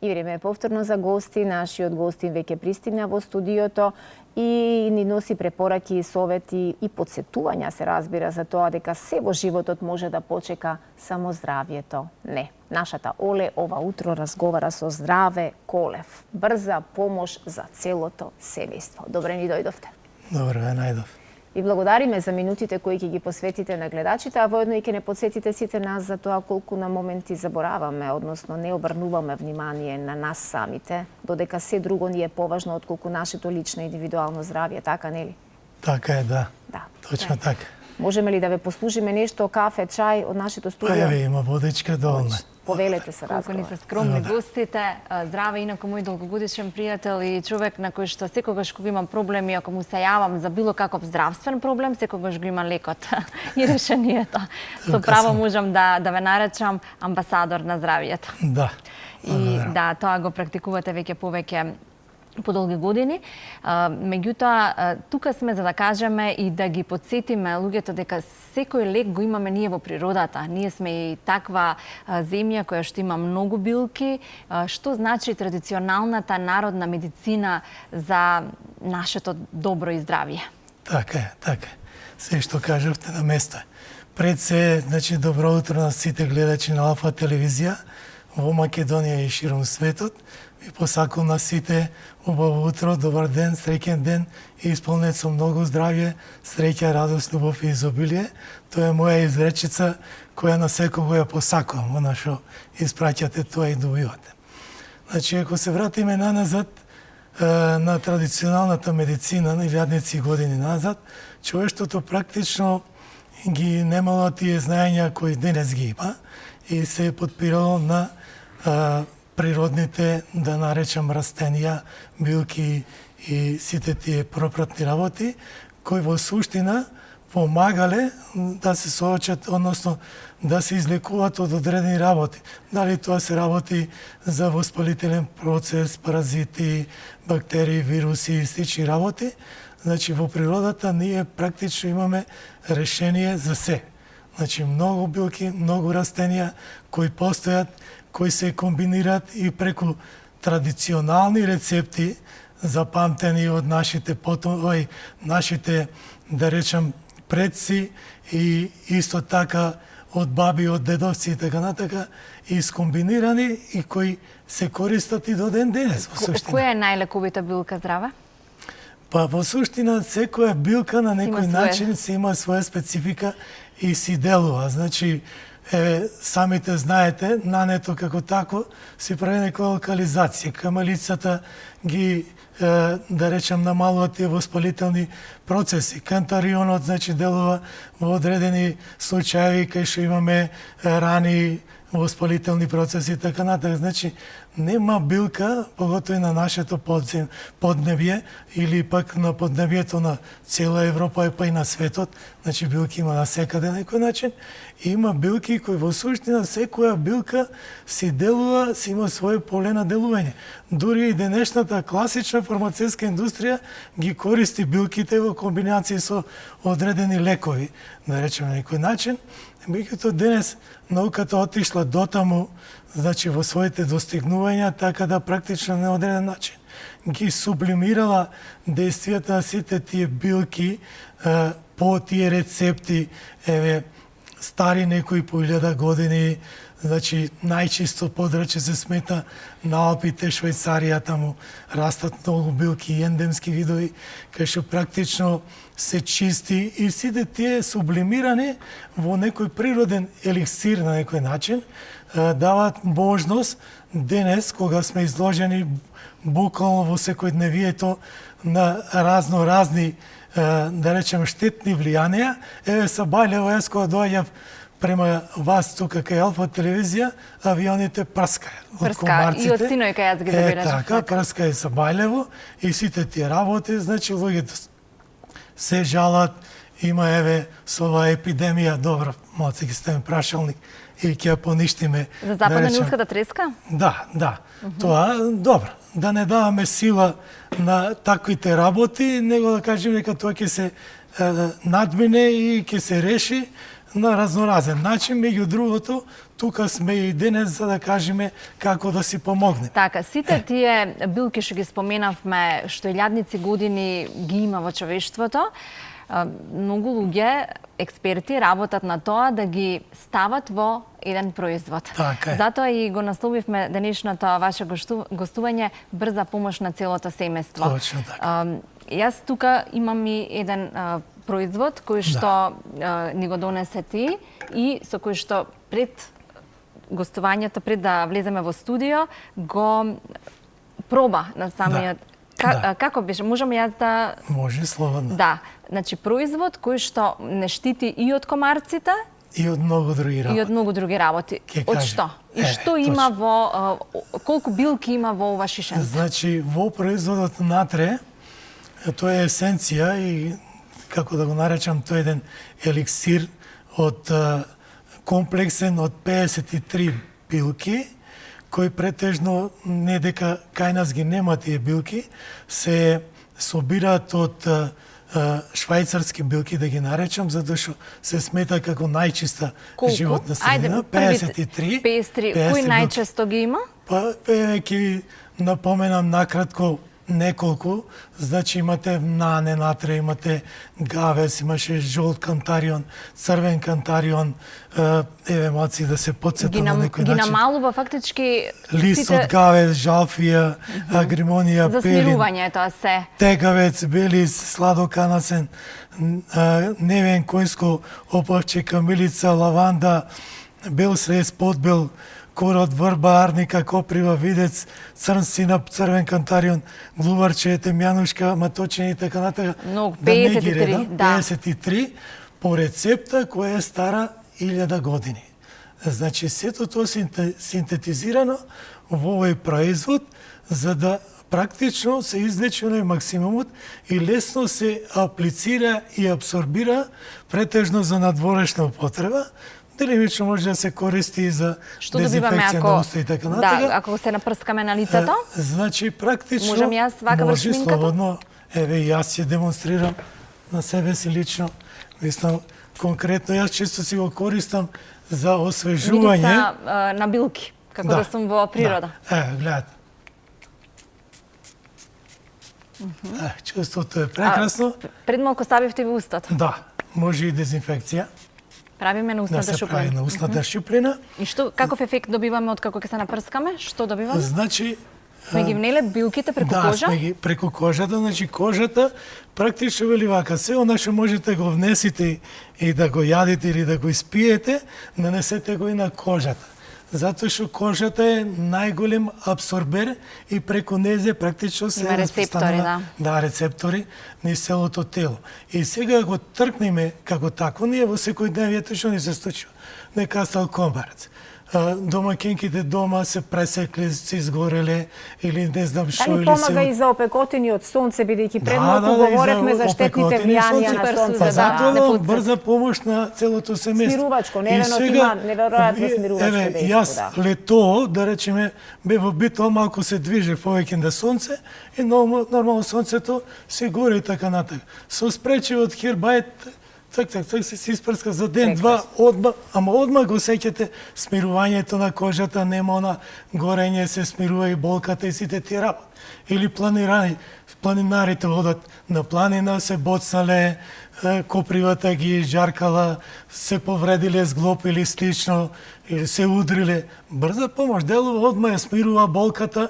И време е повторно за гости. Нашиот гостин веќе пристигна во студиото и ни носи препораки, совети и подсетувања, се разбира, за тоа дека се во животот може да почека само здравието. Не. Нашата Оле ова утро разговара со Здраве Колев. Брза помош за целото семејство. Добре ни дојдовте. Добре, најдов. И благодариме за минутите кои ќе ги посветите на гледачите, а воедно и ќе не подсетите сите нас за тоа колку на моменти забораваме, односно не обрнуваме внимание на нас самите, додека се друго ни е поважно отколку нашето лично индивидуално здравје, така нели? Така е, да. Да. Точно така. Можеме ли да ве послужиме нешто, кафе, чај од нашето студио? Па еве, има водичка доволна. Повелете се разговор. Колку ни се скромни гостите. Здраве, инаку мој долгогодишен пријател и човек на кој што секогаш кога имам проблеми, ако му се јавам за било каков здравствен проблем, секогаш го има лекот и решението. Со право можам да ве наречам амбасадор на здравието. Да. И да, тоа го практикувате веќе повеќе подолги години. Меѓутоа, тука сме за да кажеме и да ги подсетиме луѓето дека секој лек го имаме ние во природата. Ние сме и таква земја која што има многу билки. Што значи традиционалната народна медицина за нашето добро и здравје? Така е, така е. Се што кажавте на место. Пред се, значи, добро утро на сите гледачи на Алфа телевизија во Македонија и широм светот. Ви посакувам на сите убаво утро, добар ден, среќен ден и исполнет со многу здравје, среќа, радост, љубов и изобилие. Тоа е моја изречица која на секого ја посакувам, она што испраќате тоа и добивате. Значи, ако се вратиме наназад на традиционалната медицина, на илјадници години назад, човештвото практично ги немало тие знаења кои денес ги има и се подпирало на природните, да наречам, растенија, билки и сите тие пропратни работи, кои во суштина помагале да се соочат, односно да се излекуваат од одредени работи. Дали тоа се работи за воспалителен процес, паразити, бактерии, вируси и слични работи. Значи, во природата ние практично имаме решение за се. Значи, многу билки, многу растенија кои постојат, кои се комбинираат и преку традиционални рецепти запамтени од нашите нашите, да речам, предци и исто така од баби, од дедовци и така натака, и скомбинирани и кои се користат и до ден денес во суштина. Која е најлековита билка здрава? Па во суштина секоја билка на некој начин си има своја специфика и си делува. Значи, самите знаете, нането како тако си прави некоја локализација. Камалицата ги, да речем, намалува тие воспалителни процеси. Кантарионот, значи, делува во одредени случаи кај што имаме рани, воспалителни процеси и така натаму. Значи, нема билка, поготоа и на нашето поднебје или пак на поднебјето на цела Европа па и на светот, значи билки има насекаде на некој начин, и има билки кои во суштина секоја билка си делува, си има своје поле на делување. Дури и денешната класична фармацевска индустрија ги користи билките во комбинација со одредени лекови, да речеме на некој начин. Меѓутоа денес науката отишла дотаму, значи во своите достигнувања, така да практично на одреден начин ги сублимирала действијата на сите тие билки по тие рецепти, стари некои по 1000 години, значи најчисто подраче се смета на Алпите, Швајцарија, таму растат многу билки и ендемски видови, кај што практично се чисти и сите тие сублимирани во некој природен еликсир на некој начин, даваат можност денес, кога сме изложени буквално во секојдневието на разни, да речем, штетни влијанија. Еве са Бајлево, јас кога доаѓав према вас тука кај Алфа телевизија, авионите прскаја од комарците. И од синој кај јас ги забележав. Така, прскаја са Бајлево и сите тие работи, значи луѓето се жалат, има еве со оваа епидемија, добро, малце ги ставим прашалник и ќе ја поништиме. За западна нилската треска? Да. Тоа добро. Да не даваме сила на таквите работи, него да кажем дека тоа ќе се надмине и ќе се реши на разноразен начин, меѓу другото, тука сме и денес за да кажеме како да си помогнеме. Така, сите тие билки што ги споменавме, што илјадници години ги има во човештвото, многу луѓе, експерти, работат на тоа да ги стават во еден производ. Така е. Затоа и го насловивме денешното ваше гостување брза помош на целото семејство. Точно така. Јас тука имам и еден производ кој што ни го донесе ти и со кој што пред гостувањето, пред да влеземе во студио, го проба на самиот. Како беше? Можам јас да... Може, слободно. Да. Значи, производ кој што не штити и од комарците, и од многу други работи. И од многу други работи. Од што? И што има во... Колку билки има во ова шишенце? Значи, во производот натре, тоа е есенција и, како да го наречам, тоа е еден еликсир од комплексен од 53 билки, кои претежно не дека кај нас ги нема тие билки, се собираат од швајцарски билки, да ги наречам, затоа што се смета како најчиста животна средина. 53. 53. Кои најчесто ги има? Па, ќе напоменам накратко неколку. Значи имате нане натре, имате гавес, имаше жолт кантарион, црвен кантарион, еве маци да се подсетам на некој начин. Ги намалува фактички лист од гавес, жалфија, агримонија, за пелин. За смирување е тоа се. Тегавец, белис, сладоканасен, невен којско, опавче, камилица, лаванда, бел срез, подбел, корот, врба, арника, коприва, видец, црн синап, црвен кантарион, глуварче, темјанушка, маточени и така натака. Многу, 53, да. 53 по рецепта која е стара 1000 години. Значи, сето тоа синтетизирано во овој производ, за да практично се извлече на максимумот и лесно се аплицира и абсорбира, претежно за надворешна употреба. Делимично може да се користи и за дезинфекција на уста и така натака. Да, ако се напрскаме на лицето? Значи, практично можам јас вака врз шминката? Може слободно. Еве, јас ќе демонстрирам на себе си лично. Мислам, конкретно, јас често си го користам за освежување. Мириса на билки, како да сум во природа. Еве, гледате. Чувството е прекрасно. Пред малку ставивте во устата. Да, може и дезинфекција. Правиме на устната шуплина. Да се прави на устната шуплина. И што, каков ефект добиваме од како ќе се напрскаме? Што добиваме? Значи, сме ги внеле билките преку кожа? Да, сме ги преку кожата, значи кожата практично вели вака, се она што можете го внесите и да го јадите или да го испиете, нанесете го и на кожата. Затоа што кожата е најголем абсорбер и преку незе практично се рецептори, да, рецептори на целото тело. И сега го тркнеме како тако, ние во секојдневието што ни се случува. Нека стал комбарец. Домакинките дома се пресекли, се изгореле или не знам што или се... Дали помага и за опекотини од сонце, бидејќи пред малку говоревме за штетните влијанија на сонце. Затоа брза помош на целото семејство. Смирувачко, невено има неверојатно смирувачко дејство. Еве, јас лето, да речеме, бе во битва, малку се движе повеќе на сонце и нормално сонцето се горе и така натака. Со спречивот хербајт, цак, се испрска за ден-два, одма го сеќате смирувањето на кожата, нема она горење, се смирува и болката и сите тие работи. Или планинарите одат на планина, се боцнале, копривата ги жаркала, се повредиле зглоб или слично, или се удриле. Брза помош делува, одма ја смирува болката.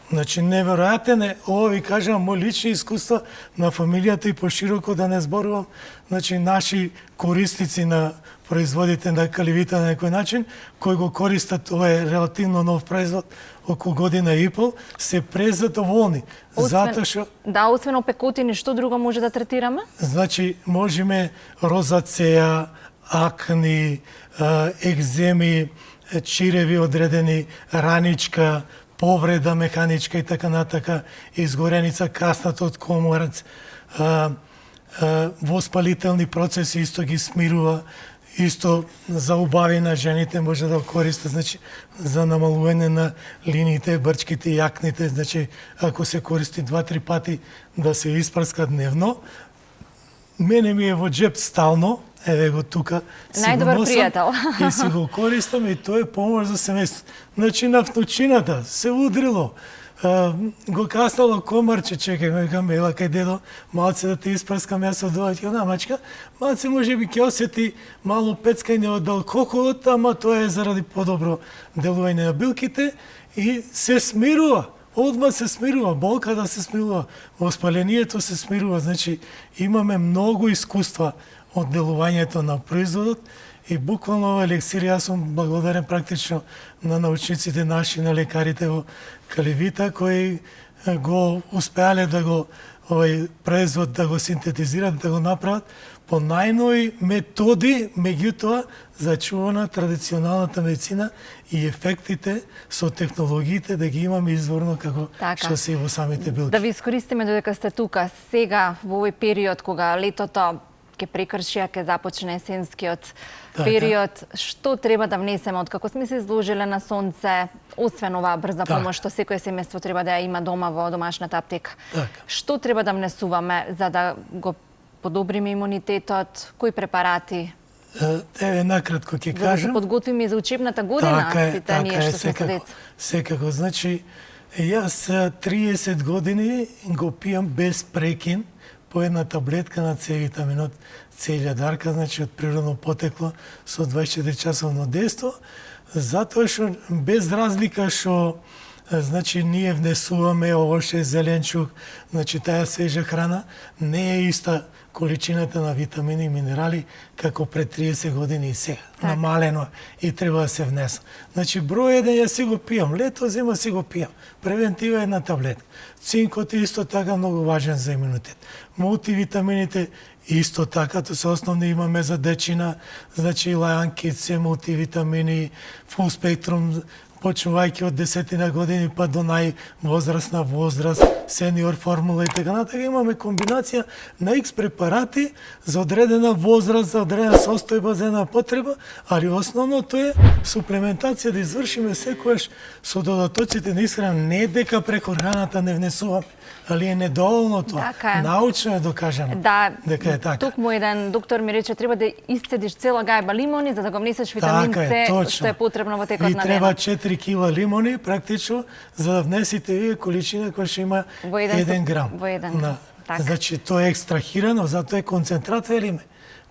Значи, неверојатен е, ова ви кажам, мој лични искуства на фамилијата и пошироко да не зборувам. Значи, наши корисници на производите на каливита на некој начин, кои го користат, ова е релативно нов производ, околу година и пол, се презадоволни. Затоа што... Да, освен опекотини, што друго може да третираме? Значи, можеме розацеја, акни, екземи, чиреви одредени, раничка, повреда механичка и така натака, изгореница, каснат од коморац, воспалителни процеси исто ги смирува, исто за убави на жените може да го користат, значи за намалување на линиите, брчките и акните, значи ако се користи 2-3 пати да се испрска дневно. Мене ми е во джеп стално, еве го тука, Најдобар пријател. и си го користам и тоа е помош за семејството. Значи на внучината се удрило, го каснало комарче, чекај, ме викам, ела кај дедо, малце да те испрскам, јас од оваќе на мачка, малце може би ќе осети мало пецкање од алкохолот, ама тоа е заради подобро делување на билките и се смирува. Одма се смирува, болката се смирува, воспалението се смирува, значи имаме многу искуства од делувањето на производот и буквално ова елексир, јас сум благодарен практично на научниците наши, на лекарите во Каливита, кои го успеале да го овој производ да го синтетизират, да го направат по најнови методи, меѓутоа зачувана традиционалната медицина и ефектите со технологиите да ги имаме изворно како што се и во самите билки. Да ви искористиме додека сте тука сега во овој период кога летото ќе прекрши, ќе започне есенскиот период, што треба да внесеме откако сме се изложиле на сонце, освен оваа брза помош што секој семејство треба да ја има дома во домашната аптека. Што треба да внесуваме за да го подобриме имунитетот, кои препарати? Еве накратко ќе кажам. За да се подготвиме за учебната година, сите ние што сме деца. Секако, значи јас 30 години го пијам без прекин по една таблетка на С витаминот, целја дарка, значи од природно потекло со 24 часовно дејство, затоа што без разлика што значи ние внесуваме овоше, зеленчук, значи таа свежа храна не е иста количината на витамини и минерали како пред 30 години и сега. Намалено и треба да се внесува. Значи број 1 ја си го пијам, лето зима си го пијам. Превентива една таблетка. Цинкот е исто така многу важен за имунитет. Мултивитамините исто така, тоа се основни имаме за дечина, значи лајанки, се мултивитамини, фул спектрум, почнувајќи од 10 години па до највозрастна возраст, сениор формула и така натака, имаме комбинација на X препарати за одредена возраст, за одредена состојба, за една потреба, али основното е суплементација да извршиме секојаш со додатоците на исхрана, не дека преку храната не внесуваме, али е недоволно тоа. Научно е докажано дека е така. Тук му еден доктор ми рече треба да исцедиш цела гајба лимони за да го внесеш витамин С што е потребно во текот на денот. Ви треба 4 кила лимони практично за да внесите вие количина која што има 1 грам. Значи тоа е екстрахирано, затоа е концентрат велиме,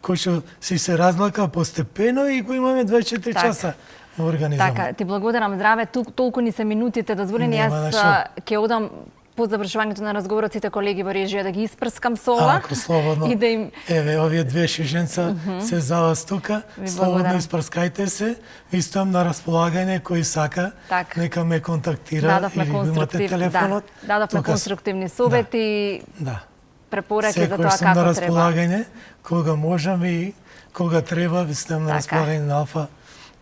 кој што си се разлака постепено и го имаме 24 часа во организмот. Така, ти благодарам, здраве, толку ни се минутите дозволени, јас ќе одам по завршувањето на разговорот сите колеги во режија да ги испрскам со ова. Ако слободно. И да им... Еве, овие две шишенца се за вас тука. Слободно испрскајте се. Ви стојам на располагање кој сака. Нека ме контактира или имате телефонот. Дадовме конструктивни совети, препораки за тоа како треба. Секој на располагање, кога можам и кога треба, ви стојам на располагање на Алфа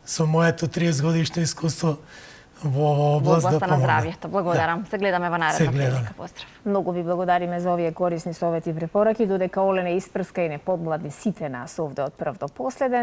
со моето 30 годишно искуство во област да помогне. На здравјето. Благодарам. Се гледаме во наредна прилика. Поздрав. Многу ви благодариме за овие корисни совети и препораки, додека Олена испрска и не подмлади сите нас овде од прв до последен.